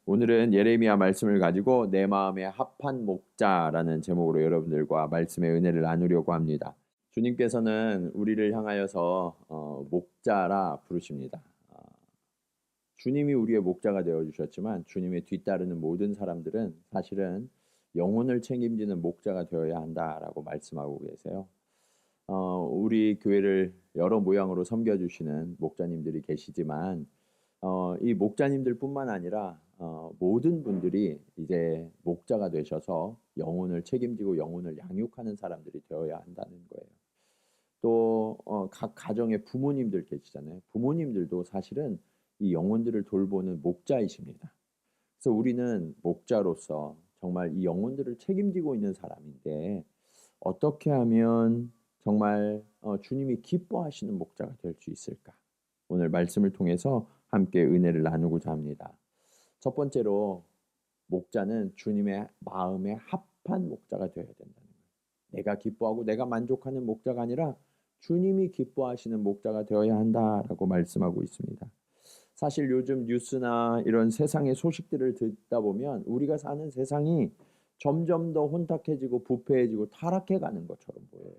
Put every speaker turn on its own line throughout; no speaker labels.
오늘은 예레미야 말씀을 가지고 내 마음에 합한 목자라는 제목으로 여러분들과 말씀의 은혜를 나누려고 합니다. 주님께서는 우리를 향하여서 목자라 부르십니다. 주님이 우리의 목자가 되어주셨지만 주님의 뒤따르는 모든 사람들은 사실은 영혼을 책임지는 목자가 되어야 한다라고 말씀하고 계세요. 우리 교회를 여러 모양으로 섬겨주시는 목자님들이 계시지만 이 목자님들뿐만 아니라 모든 분들이 이제 목자가 되셔서 영혼을 책임지고 영혼을 양육하는 사람들이 되어야 한다는 거예요. 또 각 가정의 부모님들 계시잖아요. 부모님들도 사실은 이 영혼들을 돌보는 목자이십니다. 그래서 우리는 목자로서 정말 이 영혼들을 책임지고 있는 사람인데 어떻게 하면 정말 주님이 기뻐하시는 목자가 될 수 있을까? 오늘 말씀을 통해서 함께 은혜를 나누고자 합니다. 첫 번째로 목자는 주님의 마음에 합한 목자가 되어야 된다는 거예요. 내가 기뻐하고 내가 만족하는 목자가 아니라 주님이 기뻐하시는 목자가 되어야 한다라고 말씀하고 있습니다. 사실 요즘 뉴스나 이런 세상의 소식들을 듣다 보면 우리가 사는 세상이 점점 더 혼탁해지고 부패해지고 타락해가는 것처럼 보여요.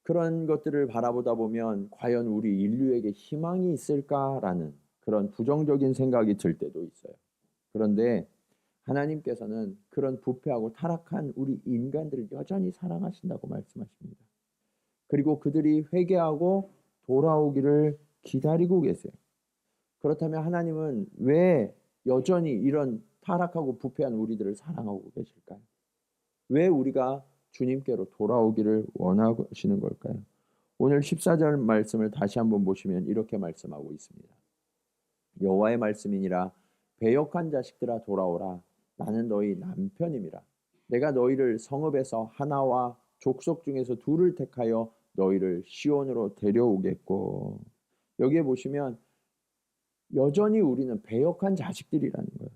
그런 것들을 바라보다 보면 과연 우리 인류에게 희망이 있을까라는 그런 부정적인 생각이 들 때도 있어요. 그런데 하나님께서는 그런 부패하고 타락한 우리 인간들을 여전히 사랑하신다고 말씀하십니다. 그리고 그들이 회개하고 돌아오기를 기다리고 계세요. 그렇다면 하나님은 왜 여전히 이런 타락하고 부패한 우리들을 사랑하고 계실까요? 왜 우리가 주님께로 돌아오기를 원하시는 걸까요? 오늘 14절 말씀을 다시 한번 보시면 이렇게 말씀하고 있습니다. 여호와의 말씀이니라 배역한 자식들아 돌아오라. 나는 너희 남편임이라. 내가 너희를 성읍에서 하나와 족속 중에서 둘을 택하여 너희를 시온으로 데려오겠고. 여기에 보시면 여전히 우리는 배역한 자식들이라는 거예요.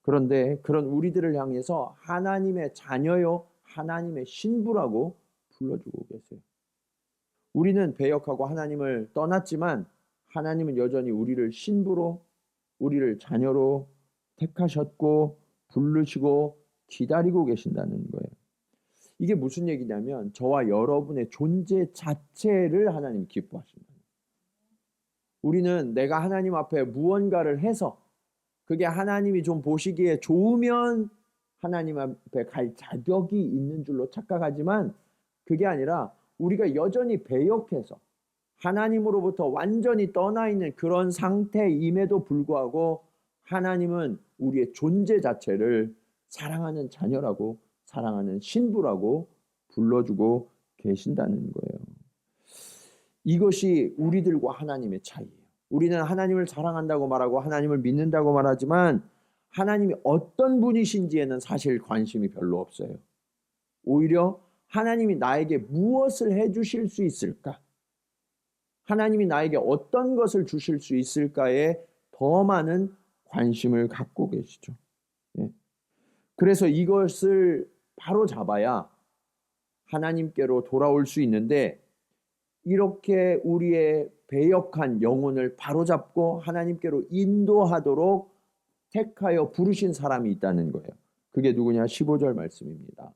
그런데 그런 우리들을 향해서 하나님의 자녀요 하나님의 신부라고 불러주고 계세요. 우리는 배역하고 하나님을 떠났지만 하나님은 여전히 우리를 신부로 우리를 자녀로 택하셨고 부르시고 기다리고 계신다는 거예요. 이게 무슨 얘기냐면 저와 여러분의 존재 자체를 하나님 기뻐하신다. 우리는 내가 하나님 앞에 무언가를 해서 그게 하나님이 좀 보시기에 좋으면 하나님 앞에 갈 자격이 있는 줄로 착각하지만 그게 아니라 우리가 여전히 배역해서 하나님으로부터 완전히 떠나 있는 그런 상태임에도 불구하고 하나님은 우리의 존재 자체를 사랑하는 자녀라고 사랑하는 신부라고 불러주고 계신다는 거예요. 이것이 우리들과 하나님의 차이예요. 우리는 하나님을 사랑한다고 말하고 하나님을 믿는다고 말하지만 하나님이 어떤 분이신지에는 사실 관심이 별로 없어요. 오히려 하나님이 나에게 무엇을 해주실 수 있을까? 하나님이 나에게 어떤 것을 주실 수 있을까에 더 많은 관심을 갖고 계시죠. 그래서 이것을 바로 잡아야 하나님께로 돌아올 수 있는데 이렇게 우리의 배역한 영혼을 바로잡고 하나님께로 인도하도록 택하여 부르신 사람이 있다는 거예요. 그게 누구냐? 15절 말씀입니다.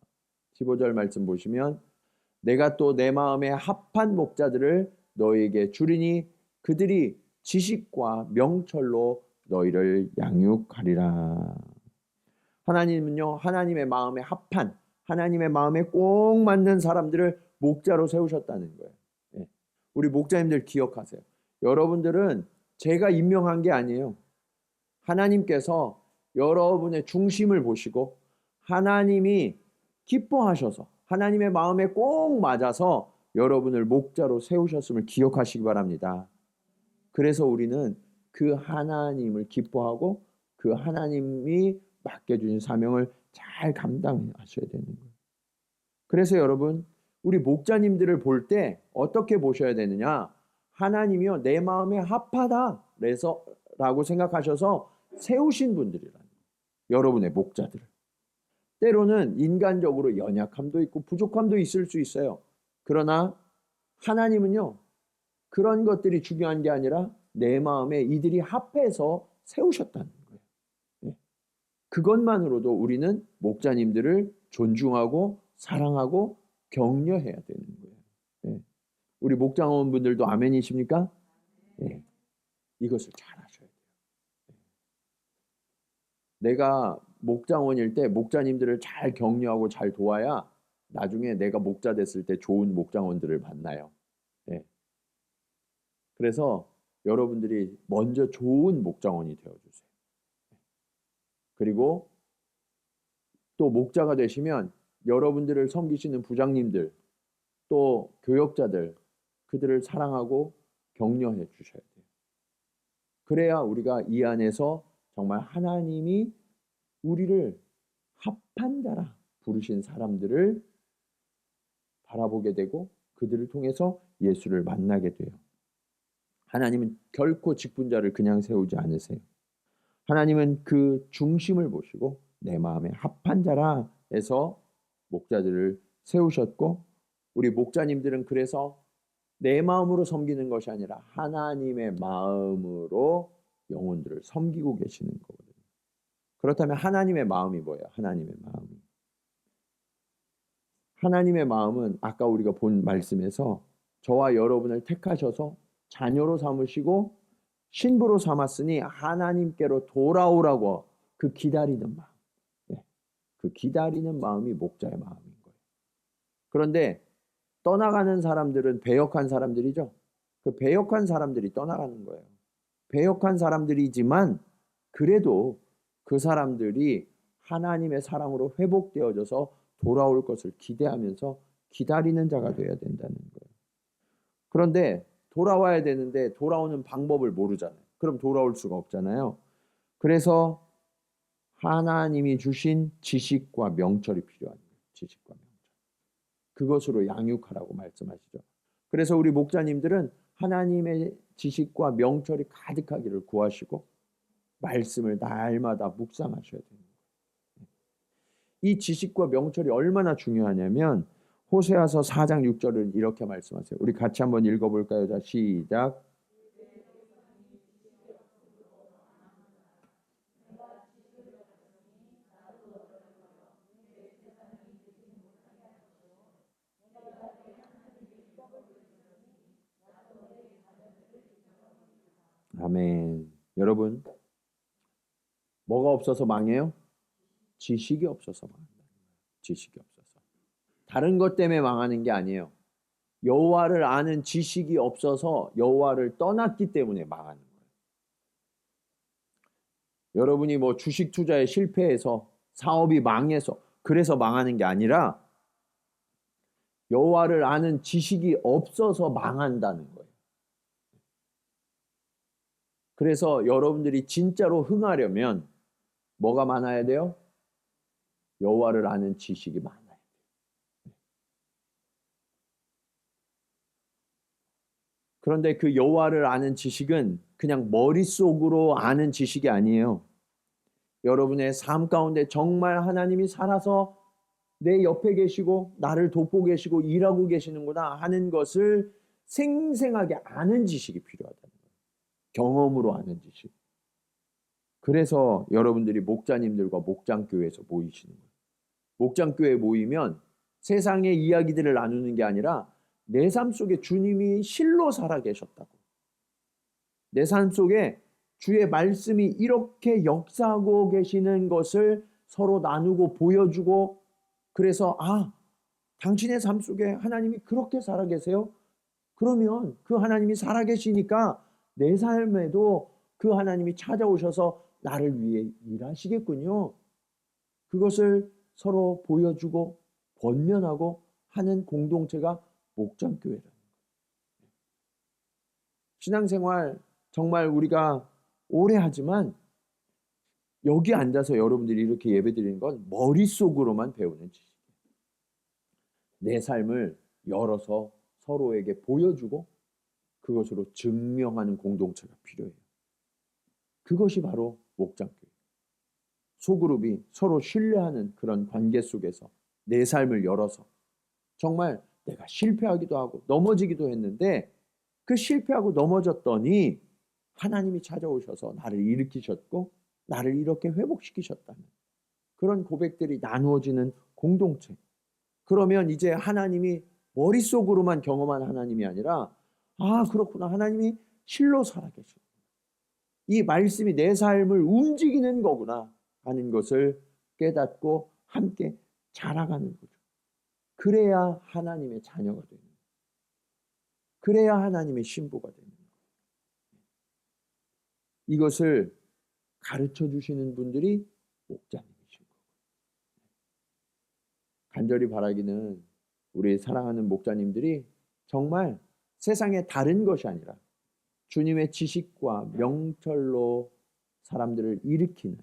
15절 말씀 보시면 내가 또 내 마음에 합한 목자들을 너희에게 주리니 그들이 지식과 명철로 너희를 양육하리라. 하나님은요, 하나님의 마음에 합한, 하나님의 마음에 꼭 맞는 사람들을 목자로 세우셨다는 거예요. 우리 목자님들 기억하세요. 여러분들은 제가 임명한 게 아니에요. 하나님께서 여러분의 중심을 보시고 하나님이 기뻐하셔서 하나님의 마음에 꼭 맞아서 여러분을 목자로 세우셨음을 기억하시기 바랍니다. 그래서 우리는 그 하나님을 기뻐하고 그 하나님이 맡겨주신 사명을 잘 감당하셔야 되는 거예요. 그래서 여러분 우리 목자님들을 볼 때 어떻게 보셔야 되느냐? 하나님이요 내 마음에 합하다 라고 생각하셔서 세우신 분들이라는 거예요. 여러분의 목자들을. 때로는 인간적으로 연약함도 있고 부족함도 있을 수 있어요. 그러나 하나님은요 그런 것들이 중요한 게 아니라 내 마음에 이들이 합해서 세우셨다는 거예요. 그것만으로도 우리는 목자님들을 존중하고 사랑하고 격려해야 되는 거예요. 네. 우리 목장원분들도 아멘이십니까? 네. 이것을 잘 하셔야 돼요. 내가 목장원일 때 목자님들을 잘 격려하고 잘 도와야 나중에 내가 목자 됐을 때 좋은 목장원들을 만나요. 네. 그래서 여러분들이 먼저 좋은 목장원이 되어주세요. 그리고 또 목자가 되시면 여러분들을 섬기시는 부장님들, 또 교역자들, 그들을 사랑하고 격려해 주셔야 돼요. 그래야 우리가 이 안에서 정말 하나님이 우리를 합한 자라 부르신 사람들을 바라보게 되고 그들을 통해서 예수를 만나게 돼요. 하나님은 결코 직분자를 그냥 세우지 않으세요. 하나님은 그 중심을 보시고 내 마음에 합한 자라 해서 목자들을 세우셨고, 우리 목자님들은 그래서 내 마음으로 섬기는 것이 아니라 하나님의 마음으로 영혼들을 섬기고 계시는 거거든요. 그렇다면 하나님의 마음이 뭐예요? 하나님의 마음은 아까 우리가 본 말씀에서 저와 여러분을 택하셔서 자녀로 삼으시고 신부로 삼았으니 하나님께로 돌아오라고 그 기다리는 마음. 네. 그 기다리는 마음이 목자의 마음인 거예요. 그런데 떠나가는 사람들은 배역한 사람들이죠. 그 배역한 사람들이 떠나가는 거예요. 배역한 사람들이지만 그래도 그 사람들이 하나님의 사랑으로 회복되어져서 돌아올 것을 기대하면서 기다리는 자가 되어야 된다는 거예요. 그런데 돌아와야 되는데 돌아오는 방법을 모르잖아요. 그럼 돌아올 수가 없잖아요. 그래서 하나님이 주신 지식과 명철이 필요한 거예요. 지식과 명철. 그것으로 양육하라고 말씀하시죠. 그래서 우리 목자님들은 하나님의 지식과 명철이 가득하기를 구하시고 말씀을 날마다 묵상하셔야 됩니다. 이 지식과 명철이 얼마나 중요하냐면 호세아서 4장 6절을 이렇게 말씀하세요. 우리 같이 한번 읽어볼까요? 자, 시작. 아멘. 여러분, 뭐가 없어서 망해요? 지식이 없어서 망한다. 지식이 없어서. 다른 것 때문에 망하는 게 아니에요. 여호와를 아는 지식이 없어서 여호와를 떠났기 때문에 망하는 거예요. 여러분이 뭐 주식 투자에 실패해서 사업이 망해서 그래서 망하는 게 아니라 여호와를 아는 지식이 없어서 망한다는 거예요. 그래서 여러분들이 진짜로 흥하려면 뭐가 많아야 돼요? 여호와를 아는 지식이 많아야 돼요. 그런데 그 여호와를 아는 지식은 그냥 머릿속으로 아는 지식이 아니에요. 여러분의 삶 가운데 정말 하나님이 살아서 내 옆에 계시고 나를 돕고 계시고 일하고 계시는구나 하는 것을 생생하게 아는 지식이 필요하다는 거예요. 경험으로 아는 지식. 그래서 여러분들이 목자님들과 목장교회에서 모이시는 거예요. 목장교회에 모이면 세상의 이야기들을 나누는 게 아니라 내 삶 속에 주님이 실로 살아계셨다고. 내 삶 속에 주의 말씀이 이렇게 역사하고 계시는 것을 서로 나누고 보여주고, 그래서 당신의 삶 속에 하나님이 그렇게 살아계세요? 그러면 그 하나님이 살아계시니까 내 삶에도 그 하나님이 찾아오셔서 나를 위해 일하시겠군요. 그것을 서로 보여주고 권면하고 하는 공동체가 목장교회라는 거예요. 신앙생활 정말 우리가 오래 하지만 여기 앉아서 여러분들이 이렇게 예배드리는 건 머릿속으로만 배우는 지식이에요. 내 삶을 열어서 서로에게 보여주고 그것으로 증명하는 공동체가 필요해요. 그것이 바로 목장교회. 소그룹이 서로 신뢰하는 그런 관계 속에서 내 삶을 열어서 정말 내가 실패하기도 하고 넘어지기도 했는데 그 실패하고 넘어졌더니 하나님이 찾아오셔서 나를 일으키셨고 나를 이렇게 회복시키셨다는, 그런 고백들이 나누어지는 공동체. 그러면 이제 하나님이 머릿속으로만 경험한 하나님이 아니라 아, 그렇구나. 하나님이 실로 살아계시고 이 말씀이 내 삶을 움직이는 거구나 하는 것을 깨닫고 함께 자라가는 거죠. 그래야 하나님의 자녀가 되는 거예요. 그래야 하나님의 신부가 되는 거예요. 이것을 가르쳐 주시는 분들이 목자님이신 거예요. 간절히 바라기는 우리 사랑하는 목자님들이 정말 세상에 다른 것이 아니라 주님의 지식과 명철로 사람들을 일으키는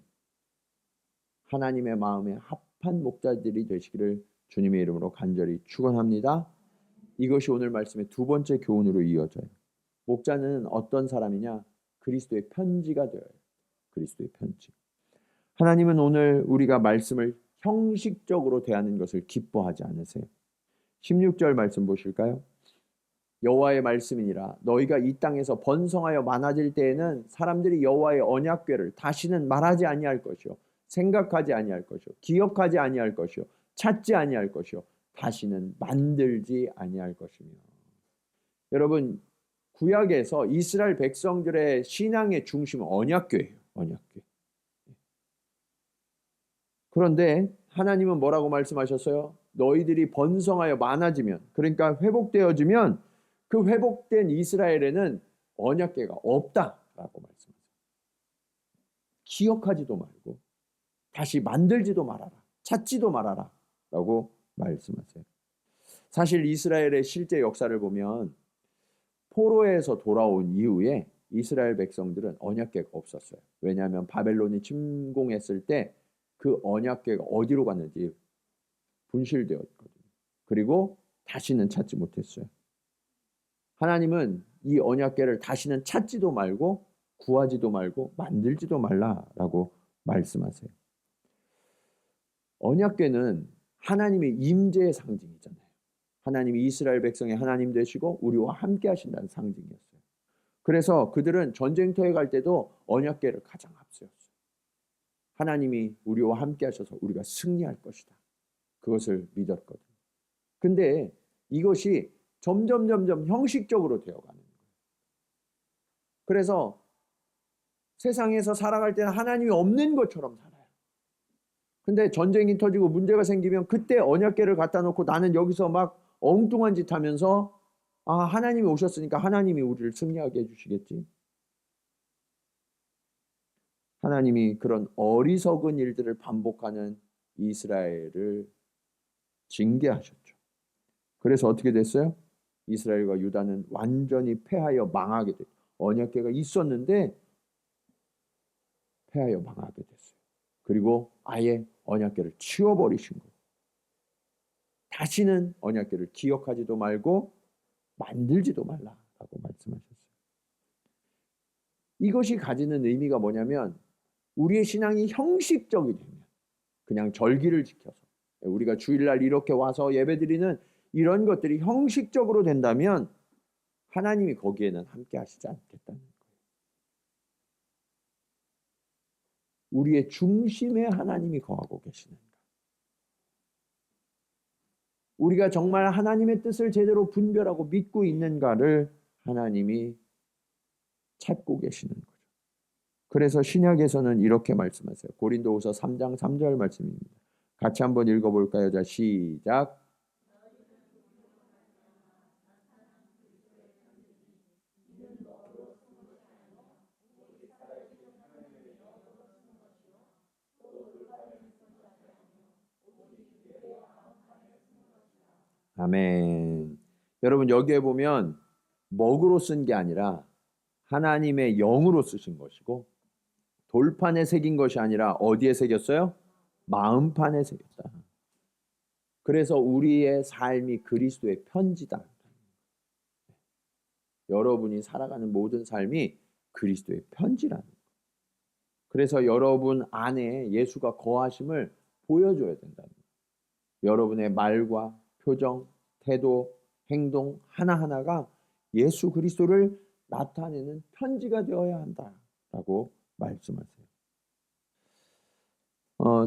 하나님의 마음에 합한 목자들이 되시기를 주님의 이름으로 간절히 축원합니다. 이것이 오늘 말씀의 두 번째 교훈으로 이어져요. 목자는 어떤 사람이냐? 그리스도의 편지가 되어요. 그리스도의 편지. 하나님은 오늘 우리가 말씀을 형식적으로 대하는 것을 기뻐하지 않으세요. 16절 말씀 보실까요? 여호와의 말씀이니라 너희가 이 땅에서 번성하여 많아질 때에는 사람들이 여호와의 언약궤를 다시는 말하지 아니할 것이요 생각하지 아니할 것이요 기억하지 아니할 것이요 찾지 아니할 것이요 다시는 만들지 아니할 것이며. 여러분, 구약에서 이스라엘 백성들의 신앙의 중심은 언약궤예요. 언약궤. 그런데 하나님은 뭐라고 말씀하셨어요? 너희들이 번성하여 많아지면, 그러니까 회복되어지면 그 회복된 이스라엘에는 언약궤가 없다라고 말씀하세요. 기억하지도 말고 다시 만들지도 말아라. 찾지도 말아라 라고 말씀하세요. 사실 이스라엘의 실제 역사를 보면 포로에서 돌아온 이후에 이스라엘 백성들은 언약궤가 없었어요. 왜냐하면 바벨론이 침공했을 때 그 언약궤가 어디로 갔는지 분실되었거든요. 그리고 다시는 찾지 못했어요. 하나님은 이 언약궤를 다시는 찾지도 말고 구하지도 말고 만들지도 말라라고 말씀하세요. 언약궤는 하나님의 임재의 상징이잖아요. 하나님이 이스라엘 백성의 하나님 되시고 우리와 함께 하신다는 상징이었어요. 그래서 그들은 전쟁터에 갈 때도 언약궤를 가장 앞세웠어요. 하나님이 우리와 함께 하셔서 우리가 승리할 것이다. 그것을 믿었거든요. 근데 이것이 점점 형식적으로 되어가는 거예요. 그래서 세상에서 살아갈 때는 하나님이 없는 것처럼 살아요. 근데 전쟁이 터지고 문제가 생기면 그때 언약궤를 갖다 놓고 나는 여기서 막 엉뚱한 짓 하면서 아, 하나님이 오셨으니까 하나님이 우리를 승리하게 해주시겠지. 하나님이 그런 어리석은 일들을 반복하는 이스라엘을 징계하셨죠. 그래서 어떻게 됐어요? 이스라엘과 유다는 완전히 패하여 망하게 됐어요. 언약궤가 있었는데 패하여 망하게 됐어요. 그리고 아예 언약궤를 치워버리신 거예요. 다시는 언약궤를 기억하지도 말고 만들지도 말라라고 말씀하셨어요. 이것이 가지는 의미가 뭐냐면 우리의 신앙이 형식적이 되면 그냥 절기를 지켜서 우리가 주일날 이렇게 와서 예배드리는 이런 것들이 형식적으로 된다면 하나님이 거기에는 함께 하시지 않겠다는 거예요. 우리의 중심에 하나님이 거하고 계시는가? 우리가 정말 하나님의 뜻을 제대로 분별하고 믿고 있는가를 하나님이 찾고 계시는 거죠. 그래서 신약에서는 이렇게 말씀하세요. 고린도후서 3장 3절 말씀입니다. 같이 한번 읽어볼까요? 자, 시작. 아멘. 여러분 여기에 보면 먹으로 쓴 게 아니라 하나님의 영으로 쓰신 것이고 돌판에 새긴 것이 아니라 어디에 새겼어요? 마음판에 새겼다. 그래서 우리의 삶이 그리스도의 편지다. 여러분이 살아가는 모든 삶이 그리스도의 편지라는 거예요. 그래서 여러분 안에 예수가 거하심을 보여줘야 된다는 거예요. 여러분의 말과 표정, 태도, 행동 하나하나가 예수 그리스도를 나타내는 편지가 되어야 한다라고 말씀하세요.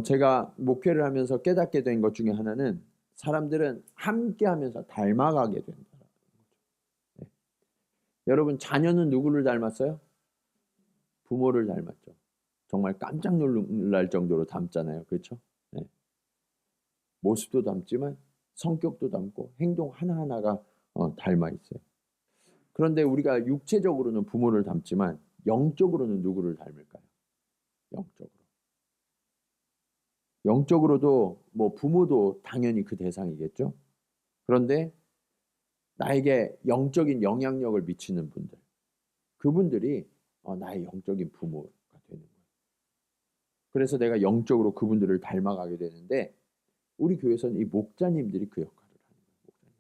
제가 목회를 하면서 깨닫게 된 것 중에 하나는 사람들은 함께 하면서 닮아가게 된다. 네. 여러분, 자녀는 누구를 닮았어요? 부모를 닮았죠. 정말 깜짝 놀랄 정도로 닮잖아요. 그렇죠? 네. 모습도 닮지만 성격도 닮고 행동 하나하나가 닮아 있어요. 그런데 우리가 육체적으로는 부모를 닮지만 영적으로는 누구를 닮을까요? 영적으로. 영적으로도 뭐 부모도 당연히 그 대상이겠죠. 그런데 나에게 영적인 영향력을 미치는 분들, 그분들이 나의 영적인 부모가 되는 거예요. 그래서 내가 영적으로 그분들을 닮아가게 되는데 우리 교회에서는 이 목자님들이 그 역할을 하는 거예요. 목자님.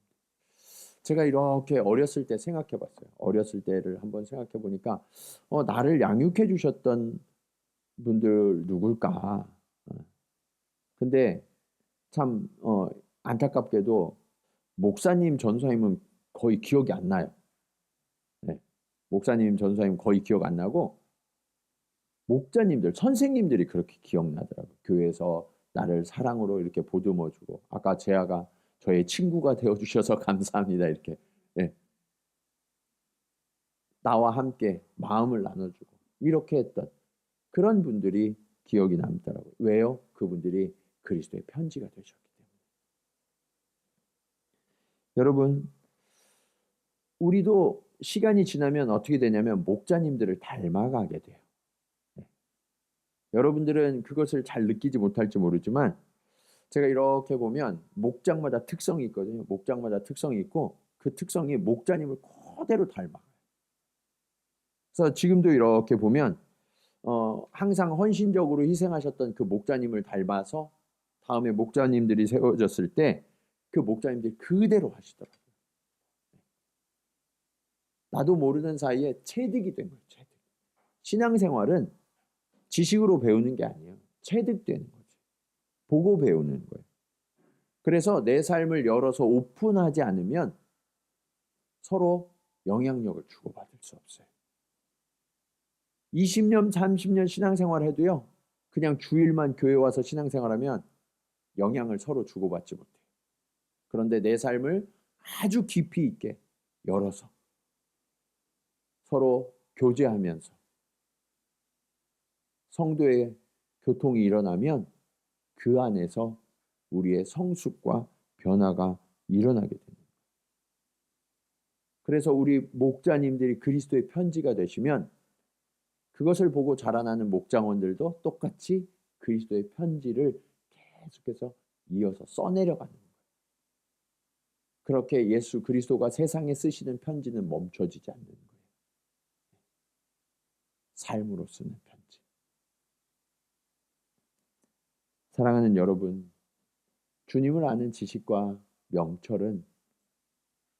제가 이렇게 어렸을 때 생각해 봤어요. 어렸을 때를 한번 생각해 보니까 나를 양육해 주셨던 분들 누굴까? 근데 참 안타깝게도 목사님, 전사님은 거의 기억이 안 나요. 네. 목사님, 전사님 거의 기억 안 나고 목자님들, 선생님들이 그렇게 기억나더라고요. 교회에서 나를 사랑으로 이렇게 보듬어주고 아까 재아가 저의 친구가 되어주셔서 감사합니다. 이렇게 네. 나와 함께 마음을 나눠주고 이렇게 했던 그런 분들이 기억이 남더라고요. 왜요? 그분들이 그리스도의 편지가 되셨기 때문에. 여러분, 우리도 시간이 지나면 어떻게 되냐면 목자님들을 닮아가게 돼요. 네. 여러분들은 그것을 잘 느끼지 못할지 모르지만 제가 이렇게 보면 목장마다 특성이 있거든요. 목장마다 특성이 있고 그 특성이 목자님을 그대로 닮아요. 그래서 지금도 이렇게 보면 항상 헌신적으로 희생하셨던 그 목자님을 닮아서 다음에 목자님들이 세워졌을 때 그 목자님들이 그대로 하시더라고요. 나도 모르는 사이에 체득이 된 거예요. 체득. 신앙생활은 지식으로 배우는 게 아니에요. 체득되는 거지. 보고 배우는 거예요. 그래서 내 삶을 열어서 오픈하지 않으면 서로 영향력을 주고받을 수 없어요. 20년, 30년 신앙생활 해도요. 그냥 주일만 교회 와서 신앙생활하면 영향을 서로 주고받지 못해요. 그런데 내 삶을 아주 깊이 있게 열어서 서로 교제하면서 성도의 교통이 일어나면 그 안에서 우리의 성숙과 변화가 일어나게 됩니다. 그래서 우리 목자님들이 그리스도의 편지가 되시면 그것을 보고 자라나는 목장원들도 똑같이 그리스도의 편지를 계속해서 이어서 써내려가는 거예요. 그렇게 예수 그리스도가 세상에 쓰시는 편지는 멈춰지지 않는 거예요. 삶으로 쓰는 편지. 사랑하는 여러분, 주님을 아는 지식과 명철은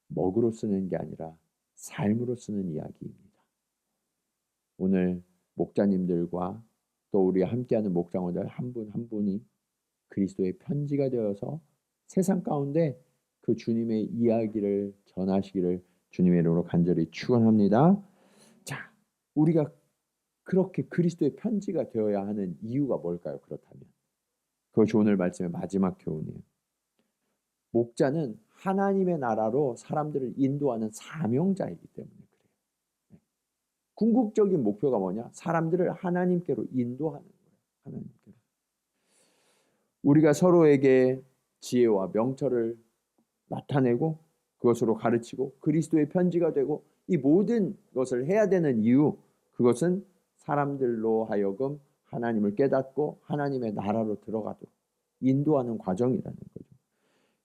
먹으로 쓰는 게 아니라 삶으로 쓰는 이야기입니다. 오늘 목자님들과 또 우리 함께하는 목장원들 한 분 한 분이 그리스도의 편지가 되어서 세상 가운데 그 주님의 이야기를 전하시기를 주님의 이름으로 간절히 축원합니다. 자, 우리가 그렇게 그리스도의 편지가 되어야 하는 이유가 뭘까요? 그렇다면 그것이 오늘 말씀의 마지막 교훈이에요. 목자는 하나님의 나라로 사람들을 인도하는 사명자이기 때문에 그래요. 궁극적인 목표가 뭐냐? 사람들을 하나님께로 인도하는 거예요. 하나님께로. 우리가 서로에게 지혜와 명철을 나타내고 그것으로 가르치고 그리스도의 편지가 되고 이 모든 것을 해야 되는 이유, 그것은 사람들로 하여금 하나님을 깨닫고 하나님의 나라로 들어가도록 인도하는 과정이라는 거죠.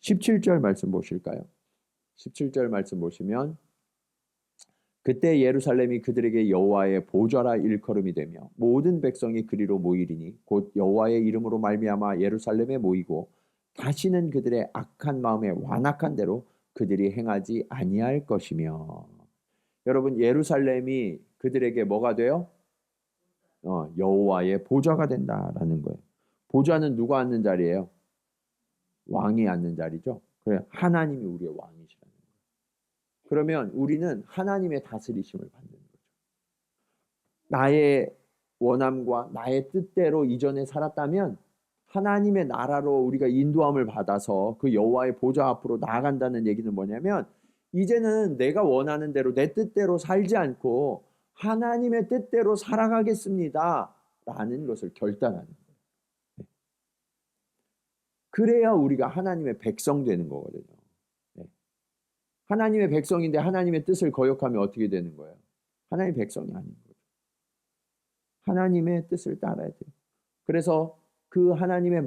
17절 말씀 보실까요? 17절 말씀 보시면 그때 예루살렘이 그들에게 여호와의 보좌라 일컬음이 되며 모든 백성이 그리로 모이리니 곧 여호와의 이름으로 말미암아 예루살렘에 모이고 다시는 그들의 악한 마음에 완악한 대로 그들이 행하지 아니할 것이며. 여러분, 예루살렘이 그들에게 뭐가 돼요? 여호와의 보좌가 된다라는 거예요. 보좌는 누가 앉는 자리예요? 왕이 앉는 자리죠. 그래, 하나님이 우리의 왕이시라는 거예요. 그러면 우리는 하나님의 다스리심을 받는 거죠. 나의 원함과 나의 뜻대로 이전에 살았다면 하나님의 나라로 우리가 인도함을 받아서 그 여호와의 보좌 앞으로 나아간다는 얘기는 뭐냐면 이제는 내가 원하는 대로 내 뜻대로 살지 않고 하나님의 뜻대로 살아가겠습니다 라는 것을 결단하는 거예요. 그래야 우리가 하나님의 백성 되는 거거든요. 하나님의 백성인데 하나님의 뜻을 거역하면 어떻게 되는 거예요? 하나님의 백성이 아닌 거죠. 하나님의 뜻을 따라야 돼요. 그래서 그 하나님의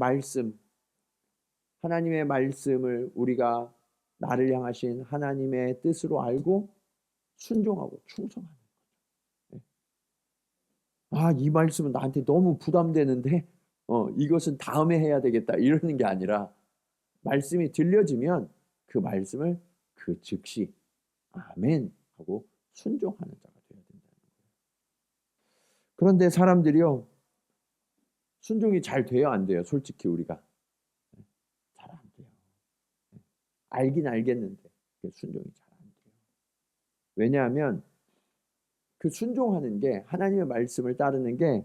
말씀을 우리가 나를 향하신 하나님의 뜻으로 알고 순종하고 충성하는 거죠. 아, 이 말씀은 나한테 너무 부담되는데 이것은 다음에 해야 되겠다 이러는 게 아니라 말씀이 들려지면 그 말씀을 그 즉시 아멘 하고 순종하는 자가 되어야 된다는 거예요. 그런데 사람들이요 순종이 잘 돼요 안 돼요? 솔직히 우리가 잘 안 돼요. 알긴 알겠는데 순종이 잘 안 돼요. 왜냐하면 그 순종하는 게 하나님의 말씀을 따르는 게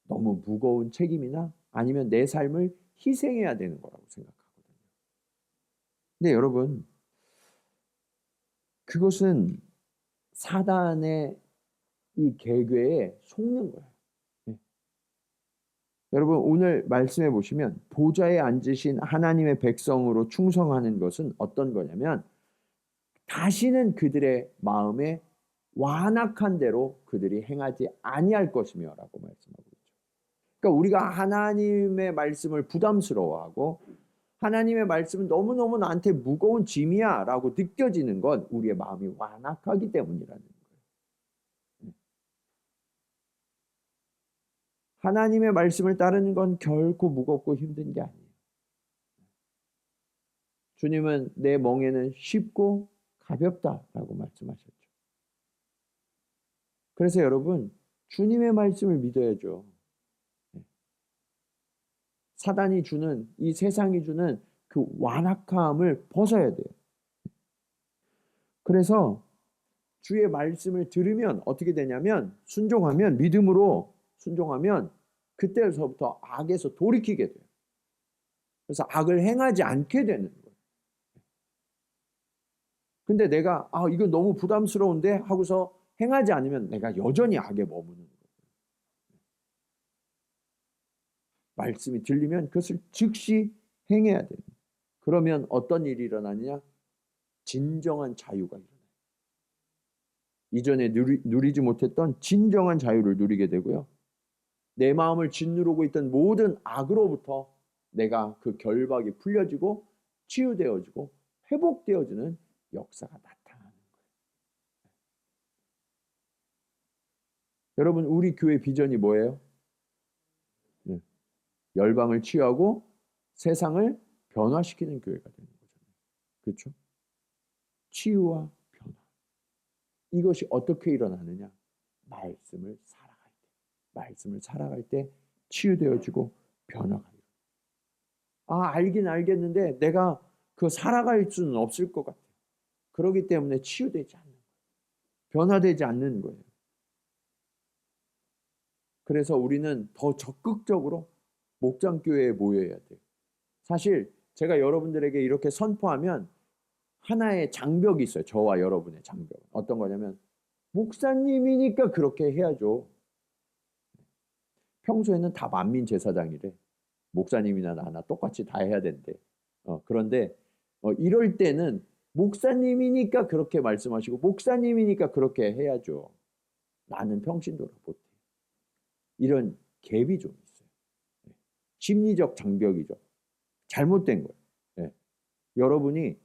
너무 무거운 책임이나 아니면 내 삶을 희생해야 되는 거라고 생각하거든요. 근데 여러분 그것은 사단의 이 계궤에 속는 거예요. 여러분 오늘 말씀해 보시면 보좌에 앉으신 하나님의 백성으로 충성하는 것은 어떤 거냐면 다시는 그들의 마음에 완악한 대로 그들이 행하지 아니할 것이며 라고 말씀하고 있죠. 그러니까 우리가 하나님의 말씀을 부담스러워하고 하나님의 말씀은 너무너무 나한테 무거운 짐이야 라고 느껴지는 건 우리의 마음이 완악하기 때문이라는 거예요. 하나님의 말씀을 따르는 건 결코 무겁고 힘든 게 아니에요. 주님은 내 멍에는 쉽고 가볍다라고 말씀하셨죠. 그래서 여러분 주님의 말씀을 믿어야죠. 사단이 주는 이 세상이 주는 그 완악함을 벗어야 돼요. 그래서 주의 말씀을 들으면 어떻게 되냐면 순종하면 믿음으로 순종하면 그때서부터 악에서 돌이키게 돼요. 그래서 악을 행하지 않게 되는 거예요. 근데 내가 이건 너무 부담스러운데 하고서 행하지 않으면 내가 여전히 악에 머무는 거예요. 말씀이 들리면 그것을 즉시 행해야 돼요. 그러면 어떤 일이 일어나느냐? 진정한 자유가 일어나요. 이전에 누리지 못했던 진정한 자유를 누리게 되고요. 내 마음을 짓누르고 있던 모든 악으로부터 내가 그 결박이 풀려지고 치유되어지고 회복되어지는 역사가 나타나는 거예요. 여러분 우리 교회 비전이 뭐예요? 열방을 치유하고 세상을 변화시키는 교회가 되는 거잖아요. 그렇죠? 치유와 변화. 이것이 어떻게 일어나느냐? 말씀을 살아갈 때 치유되어지고 변화가 일어나요. 알긴 알겠는데 내가 그 살아갈 수는 없을 것 같아요. 그렇기 때문에 치유되지 않는 거예요. 변화되지 않는 거예요. 그래서 우리는 더 적극적으로 목장교회에 모여야 돼요. 사실 제가 여러분들에게 이렇게 선포하면 하나의 장벽이 있어요. 저와 여러분의 장벽. 어떤 거냐면 목사님이니까 그렇게 해야죠. 평소에는 다 만민 제사장이래. 목사님이나 나나 똑같이 다 해야 된대. 그런데 이럴 때는 목사님이니까 그렇게 말씀하시고 목사님이니까 그렇게 해야죠. 나는 평신도를 못해. 이런 갭이 좀 있어요. 심리적 장벽이죠. 잘못된 거예요. 여러분이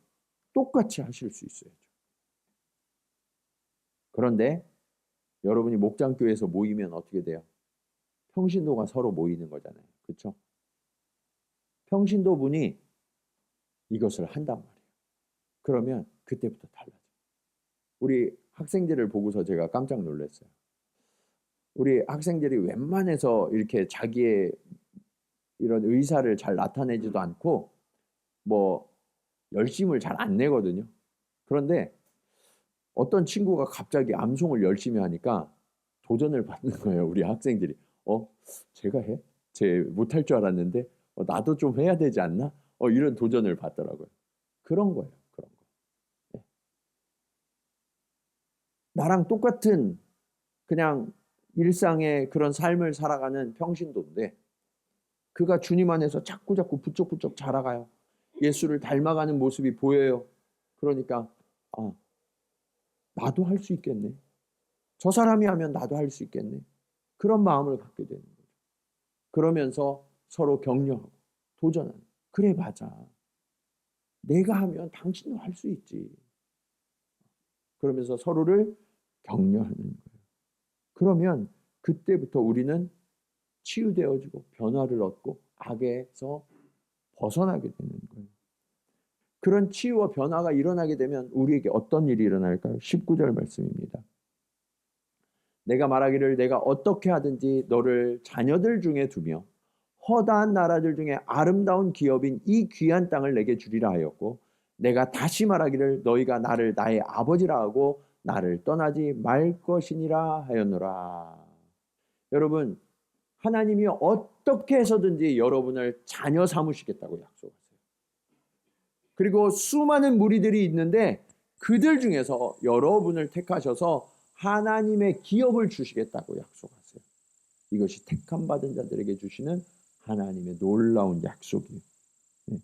똑같이 하실 수 있어야죠. 그런데 여러분이 목장교회에서 모이면 어떻게 돼요? 평신도가 서로 모이는 거잖아요. 그렇죠? 평신도 분이 이것을 한단 말이에요. 그러면 그때부터 달라져요. 우리 학생들을 보고서 제가 깜짝 놀랐어요. 우리 학생들이 웬만해서 이렇게 자기의 이런 의사를 잘 나타내지도 않고 뭐 열심을 잘 안 내거든요. 그런데 어떤 친구가 갑자기 암송을 열심히 하니까 도전을 받는 거예요. 우리 학생들이. 제가 해? 제 못할 줄 알았는데 나도 좀 해야 되지 않나? 이런 도전을 받더라고요. 그런 거예요. 그런 거. 네. 나랑 똑같은 그냥 일상의 그런 삶을 살아가는 평신도인데 그가 주님 안에서 자꾸자꾸 부쩍부쩍 자라가요. 예수를 닮아가는 모습이 보여요. 그러니까 나도 할 수 있겠네. 저 사람이 하면 나도 할 수 있겠네. 그런 마음을 갖게 되는 거죠. 그러면서 서로 격려하고 도전하는. 그래 맞아. 내가 하면 당신도 할 수 있지. 그러면서 서로를 격려하는 거예요. 그러면 그때부터 우리는 치유되어지고 변화를 얻고 악에서 벗어나게 되는 거예요. 그런 치유와 변화가 일어나게 되면 우리에게 어떤 일이 일어날까요? 19절 말씀입니다. 내가 말하기를 내가 어떻게 하든지 너를 자녀들 중에 두며 허다한 나라들 중에 아름다운 기업인 이 귀한 땅을 내게 주리라 하였고 내가 다시 말하기를 너희가 나를 나의 아버지라 하고 나를 떠나지 말 것이니라 하였노라. 여러분, 하나님이 어떻게 해서든지 여러분을 자녀 삼으시겠다고 약속하세요. 그리고 수많은 무리들이 있는데 그들 중에서 여러분을 택하셔서 하나님의 기업을 주시겠다고 약속하세요. 이것이 택함 받은 자들에게 주시는 하나님의 놀라운 약속이에요. 네.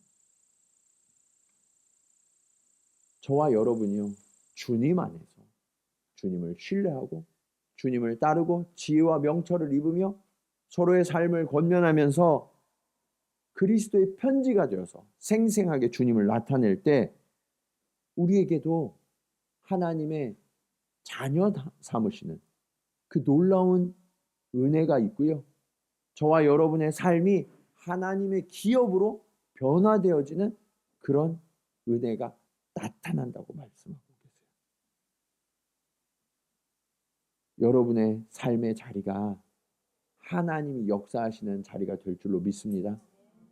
저와 여러분이요, 주님 안에서 주님을 신뢰하고 주님을 따르고 지혜와 명철을 입으며 서로의 삶을 권면하면서 그리스도의 편지가 되어서 생생하게 주님을 나타낼 때 우리에게도 하나님의 자녀 삼으시는 그 놀라운 은혜가 있고요. 저와 여러분의 삶이 하나님의 기업으로 변화되어지는 그런 은혜가 나타난다고 말씀하고 계세요. 여러분의 삶의 자리가 하나님이 역사하시는 자리가 될 줄로 믿습니다.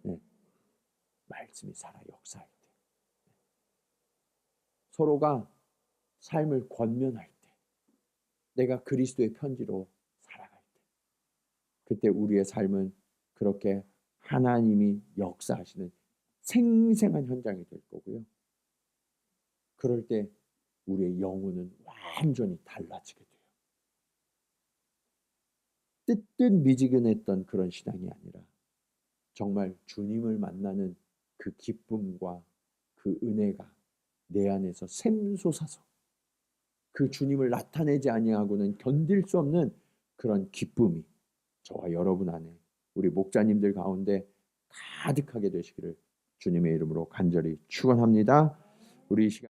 네. 말씀이 살아 역사할 때. 서로가 삶을 권면할 때. 내가 그리스도의 편지로 살아갈 때. 그때 우리의 삶은 그렇게 하나님이 역사하시는 생생한 현장이 될 거고요. 그럴 때 우리의 영혼은 완전히 달라지게 돼요. 뜨뜻미지근했던 그런 신앙이 아니라 정말 주님을 만나는 그 기쁨과 그 은혜가 내 안에서 샘솟아서 그 주님을 나타내지 아니하고는 견딜 수 없는 그런 기쁨이 저와 여러분 안에 우리 목자님들 가운데 가득하게 되시기를 주님의 이름으로 간절히 축원합니다. 우리 시간